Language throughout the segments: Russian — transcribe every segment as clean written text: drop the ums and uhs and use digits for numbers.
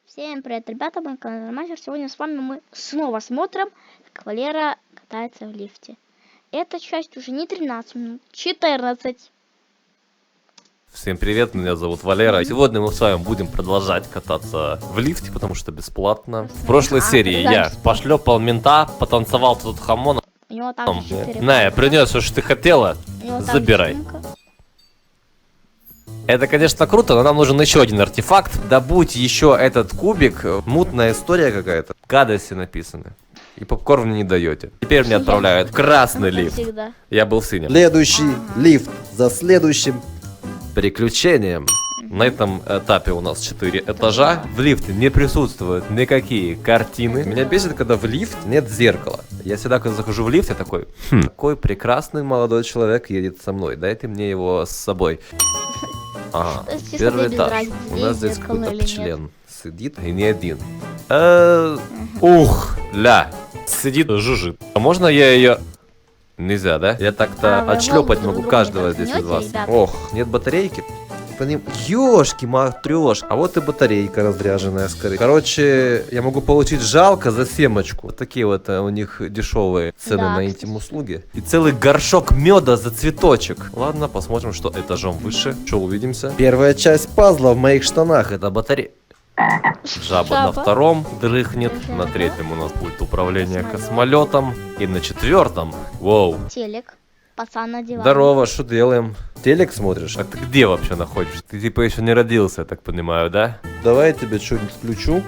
Всем привет, ребята, мы канал Мастер. Сегодня с вами мы снова смотрим, как Валера катается в лифте. Эта часть уже не 13 минут, 14. Всем привет, меня зовут Валера. Сегодня мы с вами будем продолжать кататься в лифте, потому что бесплатно. В прошлой серии я пошлепал мента, потанцевал тут хамоном. У него там 4. На, я принес, что ты хотела, забирай. Это, конечно, круто, но нам нужен еще один артефакт. Добудь еще этот кубик. Мутная история какая-то. Гадости написаны. И попкорн мне не даете. Теперь меня отправляют в красный лифт. Я был в синем. Следующий лифт за следующим Приключением. На этом этапе у нас 4 этажа. В лифте не присутствуют никакие картины. Меня бесит, когда в лифт нет зеркала. Я всегда, когда захожу в лифт, я такой: какой прекрасный молодой человек едет со мной. Дайте мне его с собой. Ага, первый этаж. У нас здесь какой-то член сидит и не один. Ух, ля. Сидит, жужжит. А можно я ее... Нельзя, да? Я так-то отшлепать могу каждого здесь из вас. Ох, нет батарейки? Ёшки-матрёшки. А вот и батарейка разряженная скорее. Короче, я могу получить жалко за семочку. Вот такие вот у них дешевые цены на интим-услуги. И целый горшок меда за цветочек. Ладно, посмотрим, что этажом выше. Что, увидимся? Первая часть пазла в моих штанах. Это батарея. Жаба на втором дрыхнет. На третьем у нас будет управление космолетом. И на четвертом... Воу. Телек. Пацан на диване. Здорово, что делаем? Телек смотришь? А ты где вообще находишься? Ты типа еще не родился, я так понимаю, да? Давай я тебе что-нибудь включу.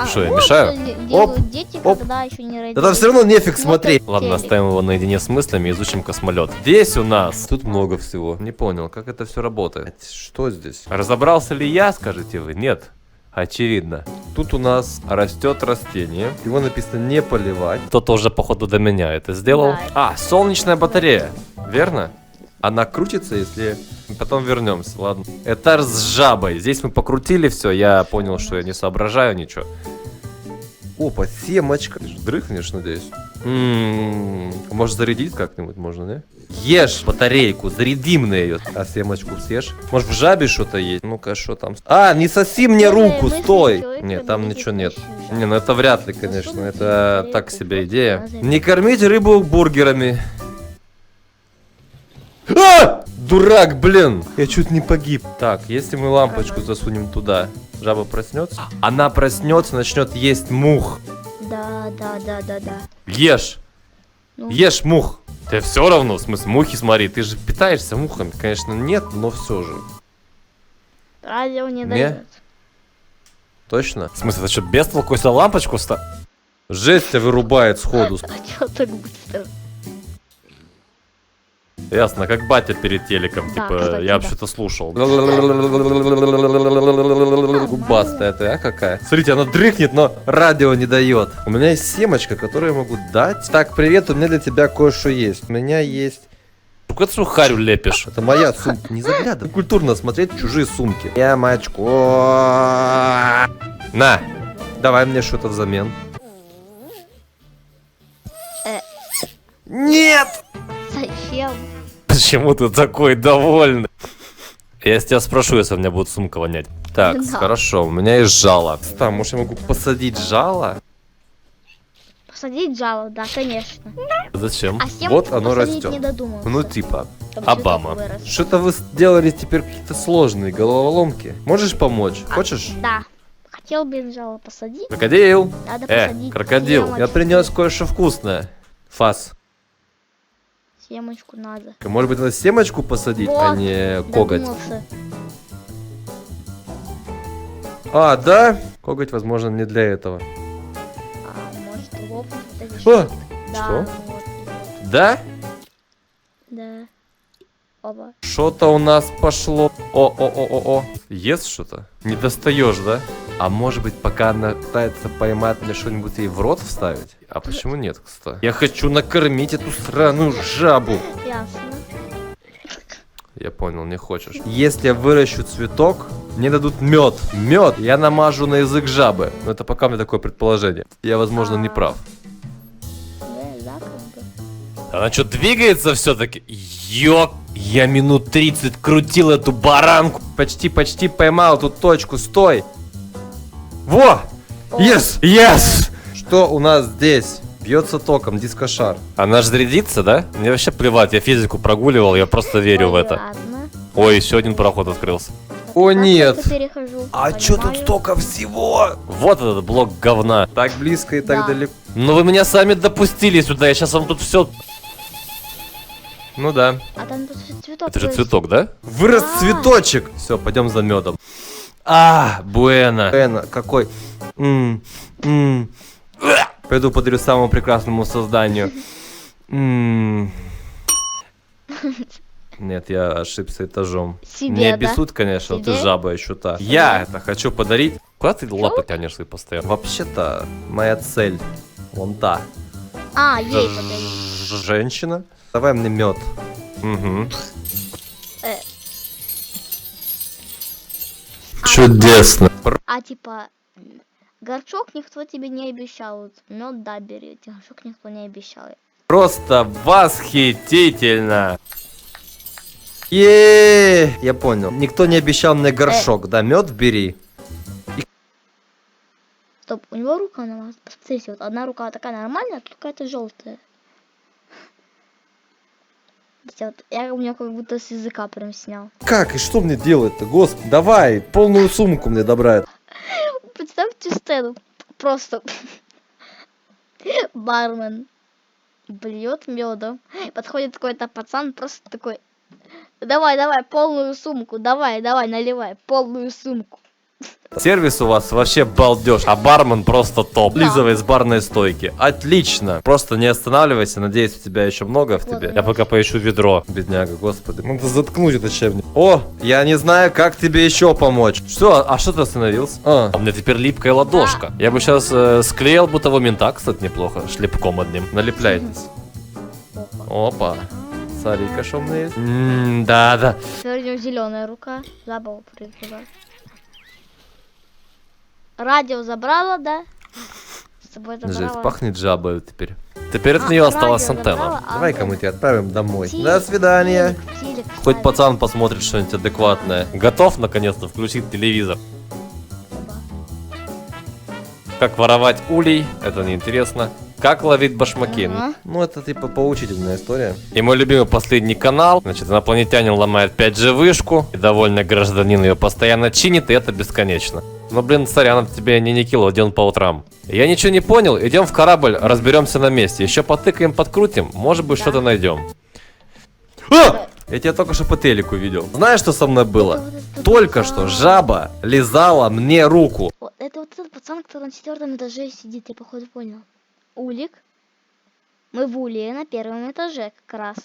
Что, я мешаю? Делают дети, оп. когда еще не родились. Да там все равно нефиг смотреть. Ладно, оставим его наедине с мыслями и изучим космолет. Здесь у нас... Тут много всего. Не понял, как это все работает. Что здесь? Разобрался ли я, скажете вы? Нет. Очевидно. Тут у нас растет растение. Его написано не поливать. Кто-то уже, походу, до меня это сделал. Да. А, солнечная батарея. Верно? Она крутится, если... Потом вернемся, ладно. Этаж с жабой. Здесь мы покрутили все, я понял, что я не соображаю ничего. Опа, семочка. Ты же дрыхнешь, надеюсь. Может зарядить как-нибудь можно, да? Ешь батарейку, зарядим на ее. А семочку съешь? Может в жабе что-то есть? Ну-ка, что там? А, не соси мне руку, стой! Нет, там ничего нет. Не, ну это вряд ли, конечно. Это так себе идея. Не кормить рыбу бургерами. А! Дурак, блин! Я чуть не погиб. Так, если мы лампочку засунем туда, жаба проснется? Она проснется, начнет есть мух. Да. Ешь! Ну. Ешь мух! Ты все равно, в смысле, мухи смотри, ты же питаешься мухами. Конечно, нет, но все же. Радио не Не? дает. Точно? В смысле, это что, без толку, если лампочку ста... Жесть тебя вырубает сходу. А чё так быстро? Ясно, как батя перед телеком, Да, типа, кстати, я да. вообще-то слушал. Губастая ты, а какая? Смотрите, она дрыхнет, но радио не дает. У меня есть семочка, которую я могу дать. Так, привет, у меня для тебя кое-что есть. У меня есть... Какую ты харю лепишь? Это моя сумка. Не заглядывай. Культурно смотреть в чужие сумки. Ямочку. На, давай мне что-то взамен. Нет! Зачем? Почему ты такой довольный? Я с тебя спрошу, если у меня будет сумка вонять. Так, Да. хорошо, у меня есть жало. Там, может, я могу посадить жало? Посадить жало, да, конечно. Зачем? А семку Вот оно посадить растет. не додумался. Ну, типа, Чтобы Обама. цветок вырос. Что-то вы сделали теперь какие-то сложные головоломки. Можешь помочь? Хочешь? Да. Хотел бы жало посадить. Крокодил! Надо посадить крокодил, я семочку. принес кое-что вкусное. Фас. Семочку надо. Может быть, надо семочку посадить, Вот, а не коготь. додумался. А, да? Коготь, возможно, не для этого. А может лопнуть вот эти А, штуки. Да, что? вот, Да? да. Оба. Что-то у нас пошло. О. Ест что-то? Не достаешь, да? А может быть, пока она пытается поймать мне что-нибудь ей в рот вставить? А почему нет, кстати? Я хочу накормить эту сраную жабу. Ясно. Я понял, не хочешь. Если я выращу цветок, Мне дадут мед. Мед я намажу на язык жабы. Но это пока у меня такое предположение. Я, возможно, не прав. Да, как бы. Она что, двигается все-таки? Ёк! Я минут 30 крутил эту баранку. почти поймал эту точку, стой! Во! Yes! Yes! Что у нас здесь? Бьется током, дискошар. Она же зарядится, да? Мне вообще плевать, я физику прогуливал, я просто верю в Ой, это. ладно. Ой, еще один проход открылся. О, Так, нет. только перехожу, А чё тут понимаю. столько всего? Вот этот блок говна. Так близко и так Да. далеко. Ну вы меня сами допустили сюда, я сейчас вам тут все. Ну да. А там тут цветок. Это же вырос. цветок, да? Вырос А. цветочек. Все, пойдем за медом. А, буэна. Какой? Пойду подарю самому прекрасному созданию. Нет, я ошибся этажом. Себе, Не да? обессудь, конечно, ты Себе? жаба еще та. Я это хочу подарить. Куда ты лапы тянешь свои постоянно? Вообще-то, моя цель вон та. А, ей подари. Женщина. Давай мне мед. Угу. Чудесно. А типа, горшок никто тебе не обещал. Вот мед, да, бери. Горшок никто не обещал. Просто восхитительно. Я понял. Никто не обещал мне горшок, да, мед бери. Стоп, у него рука на вас. Посмотрите, вот одна рука такая нормальная, а тут какая-то желтая. Вот, я у меня как будто с языка прям снял. Как и что мне делать-то, господи? Давай, полную сумку мне добрать. Представьте сцену. Просто бармен блюет медом. Подходит какой-то пацан, просто такой: давай, давай, полную сумку, давай, давай, наливай, полную сумку. Сервис у вас вообще балдеж, а бармен просто топ. Да. Лизовый с барной стойки. Отлично. Просто не останавливайся, надеюсь, у тебя еще много в Вот тебе. оно. Я пока поищу ведро. Бедняга, господи. Надо заткнуть этот щебня. О, я не знаю, как тебе еще помочь. Что? А что ты остановился? А, У меня теперь липкая ладошка. Я бы сейчас склеил бытового мента, кстати, неплохо. Шлепком одним. налепляйтесь. Опа. Смотри-ка, что у меня есть. Да. Теперь у него зеленая рука. Забыл прыгнула. Радио забрала, да? С собой Жесть, забрала. пахнет жабой теперь. Теперь от нее осталась радио антенна. забрала, а давай-ка вот мы тебя отправим домой. телек, До свидания. телек Хоть ставить. пацан посмотрит что-нибудь адекватное. Готов наконец-то включить телевизор. Как воровать улей, это неинтересно. Как ловить башмаки. Ага. Ну, это типа поучительная история. И мой любимый последний канал. Значит, инопланетянин ломает 5G вышку. И довольный гражданин ее постоянно чинит, и это бесконечно. Но, блин, сорян, тебе не Никелодеон по утрам. Я ничего не понял, идем в корабль, разберемся на месте. Еще потыкаем, подкрутим, может быть, Да. что-то найдем. А! Я тебя только что по телеку видел. Знаешь, что со мной было? Вот Только пацан. что жаба лизала мне руку. Вот, это вот этот пацан, который на 4-м этаже сидит, я походу понял. Улик. Мы в Улье на 1-м этаже как раз.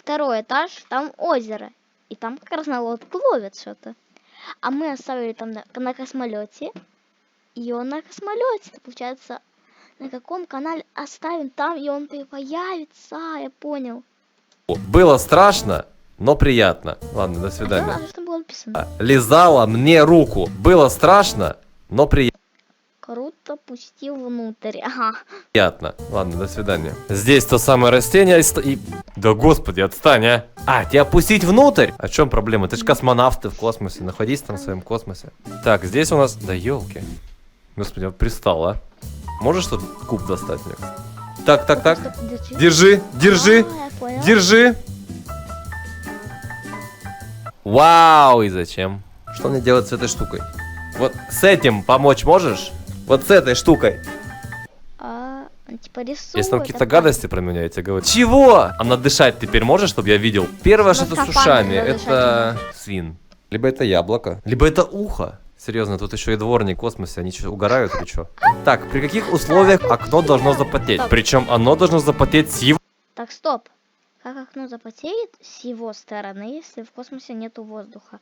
2-й этаж, там озеро. И там как раз на лодку ловят что-то. А мы оставили там на космолете. И он на космолете. Получается, на каком канале оставим там, и он появится. Я понял. Было страшно, но приятно. Ладно, до свидания. А что там было написано? Лизала мне руку. Было страшно, но Круто, пусти внутрь. Ага. приятно. Ладно, до свидания. Здесь то самое растение и... Да господи, отстань, а! А, тебя пустить внутрь? А в чем проблема? Ты же космонавт, ты в космосе. Находись там в своем космосе. Так, здесь у нас... Да елки. Господи, вот пристал, а. Можешь тут куб достать мне? Так. Стоп, Держи. А, я понял. Держи. Вау, и зачем? Что мне делать с этой штукой? Вот с этим помочь можешь? Вот с этой штукой. Он типа рисует. Если там какие-то а гадости про меня, я тебе говорю. Чего? Она дышать теперь может, чтобы я видел? Первое, На что-то с скафандре ушами, надо это свин. Либо это яблоко. Либо это ухо. Серьезно, тут еще и дворник в космосе, они что, угорают или что? Так, при каких условиях окно должно запотеть? Причем оно должно запотеть с его... Так, стоп. Как окно запотеет с его стороны, если в космосе нету воздуха?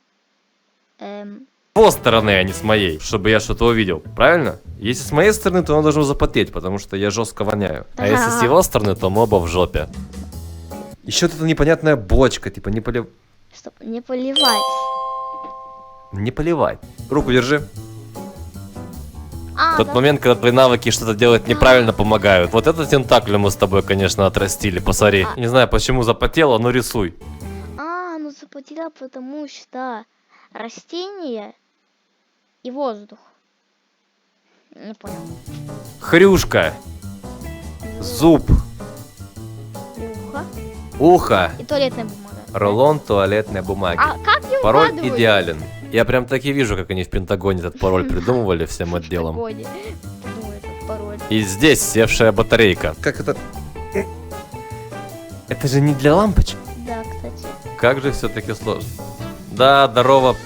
стороны, а не с моей, чтобы я что-то увидел, правильно? Если с моей стороны, то оно должно запотеть, потому что я жестко воняю. А если с его стороны, то мы оба в жопе. Еще вот эта непонятная бочка, типа не полив... Стоп, не поливай. Не поливай. Руку держи. А, Тот да. момент, когда твои навыки что-то делать неправильно помогают. Вот этот тентакль мы с тобой, конечно, отрастили, посмотри. Не знаю, почему запотело, но рисуй. Ну запотела, потому что растение и воздух. Не понял. Хрюшка. Зуб. Ухо. Ухо. И туалетная бумага. Рулон туалетной бумаги. А как его Пароль угадывают? идеален. Я прям таки вижу, как они в Пентагоне этот пароль придумывали всем отделом. Погоди. Ну, этот пароль. И здесь севшая батарейка. Как это? Это же не для лампочек. Да, кстати. Как же все-таки сложно. Да, здорово.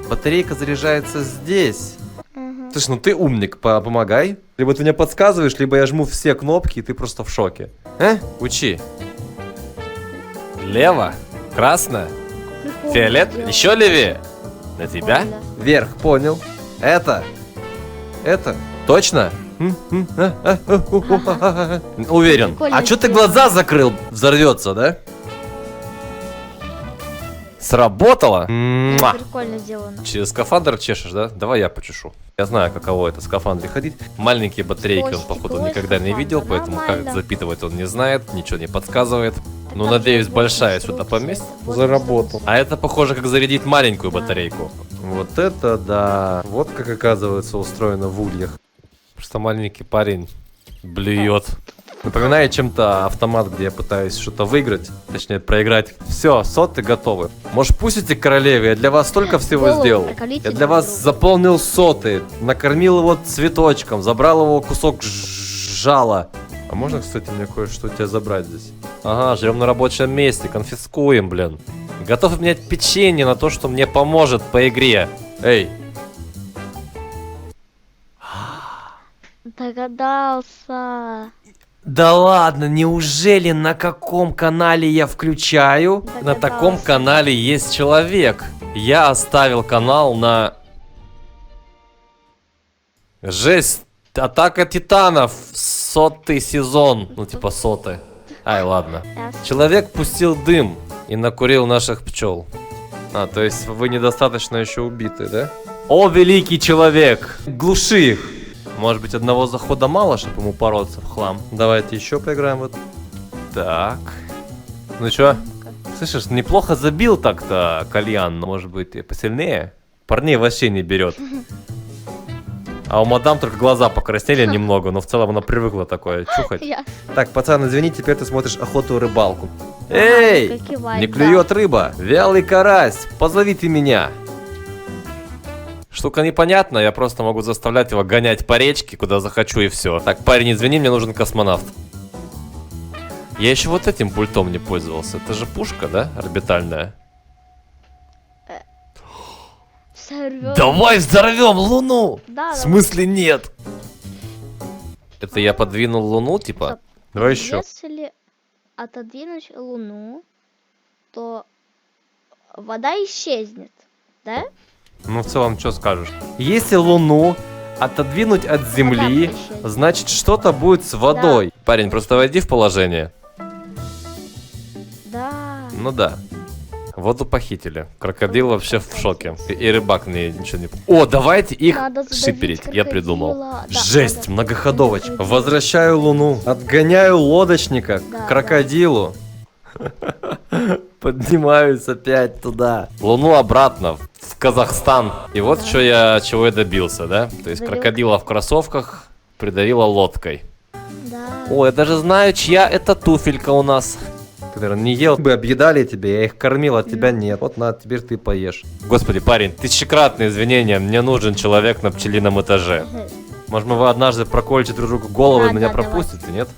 Батарейка заряжается здесь. Ага. Слушай, ну ты умник, помогай. Либо ты мне подсказываешь, либо я жму все кнопки, и ты просто в шоке. Учи. Лево, красно, Прикольно фиолет, сделано. еще левее. На тебя? Прикольно. Вверх, понял. Это. Точно? Уверен. Прикольно А что ты сделано. глаза закрыл? Взорвется, да? Сработало? Муа. Прикольно сделано. Через скафандр чешешь, да? Давай я почешу. Я знаю, каково это в скафандре ходить. Маленькие батарейки он, Пластиковый походу, никогда не видел, скафандр, поэтому как нормально. запитывать он не знает, ничего не подсказывает. Так Ну, там надеюсь, же большая 80 сюда рублей поместится. стоит. За работу. А это похоже, как зарядить маленькую Да. батарейку. Вот это да. Вот как оказывается устроено в ульях. Просто маленький парень блюет. Напоминает чем-то автомат, где я пытаюсь что-то выиграть, точнее проиграть. Все, соты готовы. Может, пустите к королеве, я для вас столько всего Голову сделал. проколите Я для друг вас другу. заполнил соты, накормил его цветочком, забрал его кусок жала. А можно, кстати, мне кое-что у тебя забрать здесь? Ага, живем на рабочем месте, конфискуем, блин. Готов обменять печенье на то, что мне поможет по игре. Эй, Догадался. да ладно, неужели на каком канале я включаю? На таком Догадался. канале есть человек. Я оставил канал на... Жесть, Атака Титанов, 100-й сезон. Ну типа 100-й. Ай, ладно. Ясно. Человек пустил дым и накурил наших пчел. А, то есть вы недостаточно еще убиты, да? О, великий человек! Глуши их! Может быть, одного захода мало, чтобы ему бороться в хлам? Давайте еще поиграем вот. Так. Ну чё? Слышишь, неплохо забил так-то кальян, но может быть и посильнее? Парней вообще не берет. А у мадам только глаза покраснели немного, но в целом она привыкла такое чухать. Ясно. Так, пацан, извини, теперь ты смотришь охоту и рыбалку. Эй! Ага, кивать, Не да. клюет рыба! Вялый карась! Позови ты меня! Штука непонятная, я просто могу заставлять его гонять по речке, куда захочу, и все. Так, парень, извини, мне нужен космонавт. Я еще вот этим пультом не пользовался. Это же пушка, да? Орбитальная. Сорвём. Давай взорвем Луну! Да, В смысле нет? Это я подвинул Луну, типа? Стоп. Давай еще. Если отодвинуть Луну, то вода исчезнет, да? Ну, в целом, что скажешь? Если Луну отодвинуть от Земли, Вода исчезнет. значит, что-то будет с водой. Парень, просто войди в положение. Да. Ну да. Воду похитили. Крокодил вообще в шоке. И рыбак мне ничего не... О, давайте их Надо задавить шиперить. Я придумал. крокодила. Да, Жесть, надо. многоходовочка. Крокодил. Возвращаю Луну. Отгоняю лодочника Да, к крокодилу. Поднимаюсь опять туда. Луну обратно, в Казахстан. И вот чего я добился, да? То есть Завел. крокодила в кроссовках придавила лодкой. Да. О, я даже знаю, чья это туфелька у нас. Который не ел бы, объедали тебе, я их кормил, а тебя нет. Вот на, теперь ты поешь. Господи, парень, тысячекратные извинения. Мне нужен человек на пчелином этаже. Может, вы однажды проколите друг другу голову и Да, меня да, пропустите, нет?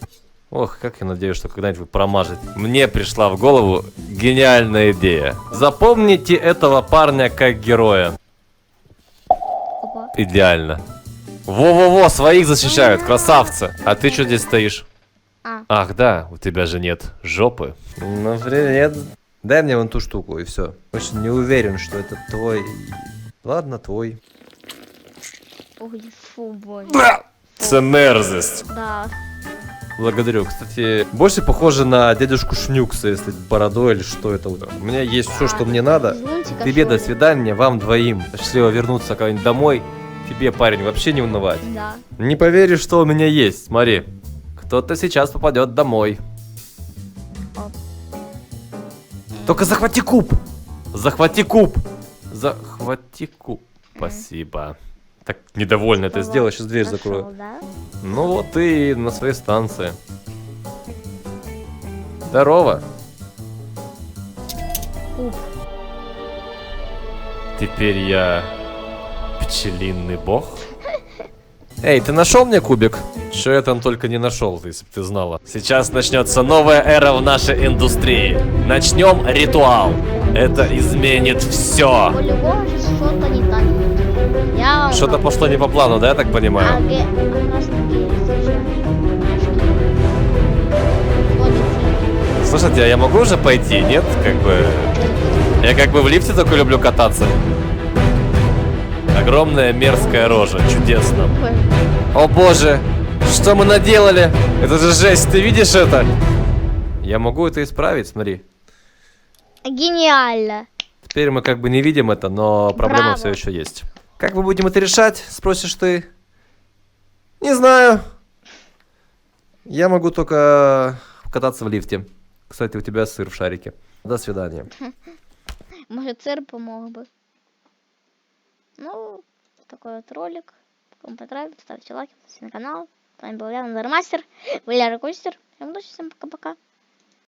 Ох, как я надеюсь, что когда-нибудь вы промажете. Мне пришла в голову гениальная идея. Запомните этого парня как героя. Опа. Идеально. Во-во-во, своих защищают, красавцы. А ты что здесь стоишь? А. Ах, да, у тебя же нет жопы. Ну, привет. Дай мне вон ту штуку и все. Очень не уверен, что это твой. Ладно, твой. Ой, фу, боже. Це мерзость. Да. Благодарю. Кстати, больше похоже на дядюшку Шнюкса, если бородой или что это. У меня есть все, что мне надо. Из лунтика, Тебе что до ли? свидания, вам двоим. Счастливо вернуться когда-нибудь домой. Тебе, парень, вообще не унывать. Да. Не поверишь, что у меня есть. Смотри. Кто-то сейчас попадет домой. Оп. Только захвати куб. Захвати куб. Захвати куб. Спасибо. Так недовольно это Вот, сделал, сейчас дверь нашел, закрою. да? Ну вот ты на своей станции. Здорово. Уф. Теперь я пчелиный бог. Эй, ты нашел мне кубик? Что я там только не нашел, если бы ты знала. Сейчас начнется новая эра в нашей индустрии. Начнем ритуал. Это изменит все. По-любому же что-то не так. Я вам Что-то говорю. пошло не по плану, да, я так понимаю? Как раз таки есть. Слушайте, а я могу уже пойти? Нет? Как бы... Я как бы в лифте только люблю кататься. Огромная мерзкая рожа. Чудесно. О боже! Что мы наделали? Это же жесть, ты видишь это? Я могу это исправить, смотри. Гениально. Теперь мы как бы не видим это, но проблема Браво. все еще есть. Как мы будем это решать? Спросишь ты. Не знаю. Я могу только кататься в лифте. Кстати, у тебя сыр в шарике. До свидания. Может, сыр помог бы. Ну, такой вот ролик. Кому понравится, ставьте лайки, подписывайтесь на канал. С вами был я, Назармастер. Валера Костер. Всем удачи, всем пока-пока.